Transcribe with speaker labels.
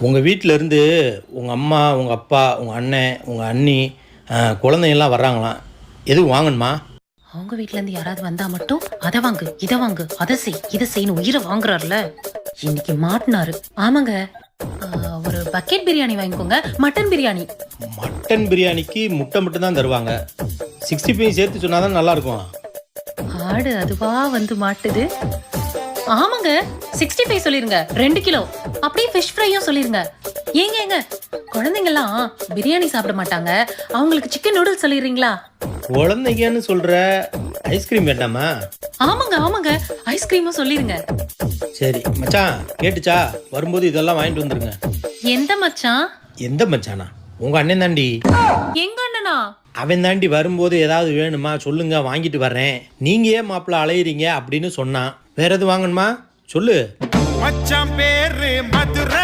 Speaker 1: உங்கள் வீட்டில் இருந்து உங்கள் அம்மா, உங்கள் அப்பா, உங்கள் அண்ணன், உங்கள் அண்ணி, குழந்தைங்கள்லாம் வர்றாங்களாம். எதுவும் வாங்கணுமா?
Speaker 2: அவங்க வீட்ல இருந்து யாராவது வந்தா மட்டும் அதை வாங்கு, இதை வாங்கு, அதை செய், இதை செய்யணும் உயிரை வாங்குறாருல. இன்னைக்கு மாட்டினாரு. ஆமாங்க, ஒரு பக்கெட் பிரியாணி வாங்கிக்கோங்க. மட்டன் பிரியாணி.
Speaker 1: மட்டன் பிரியாணிக்கு முட்டை மட்டும் தான் தருவாங்க. 65 சேர்த்து சொன்னால் தான் நல்லாயிருக்கும்.
Speaker 2: ஆடு அதுவா வந்து மாட்டுது. ஆமாங்க, 65 சொல்லிருங்க, 2 கிலோ. அப்படியே ஃபிஷ் ஃப்ரையும் சொல்லிருங்க. ஏங்க குழந்தைங்கலாம் பிரியாணி சாப்பிட மாட்டாங்க, அவங்களுக்கு சிக்கன் நூடுல்ஸ் சொல்லிடுறீங்களா?
Speaker 1: குழந்தைங்கன்னு சொல்கிற, ஐஸ்கிரீம் வேண்டாமா?
Speaker 2: ஆமாங்க ஐஸ்கிரீமும் சொல்லிருங்க.
Speaker 1: சரி மச்சான், கேட்டுச்சா? வரும்போது இதெல்லாம் வாங்கிட்டு வந்துருங்க.
Speaker 2: எந்த மச்சான்?
Speaker 1: எந்த மச்சானா? உங்கள் அண்ணன் தாண்டி.
Speaker 2: எங்க அண்ணனா?
Speaker 1: அவன் தாண்டி வரும்போது ஏதாவது வேணுமா சொல்லுங்க, வாங்கிட்டு வர்றேன். நீங்க ஏன் மாப்பிள்ள அலையிறீங்க அப்படின்னு சொன்னான். வேற எதுவும் வாங்கணுமா சொல்லு.
Speaker 3: மச்சான் பேரு மதுரை.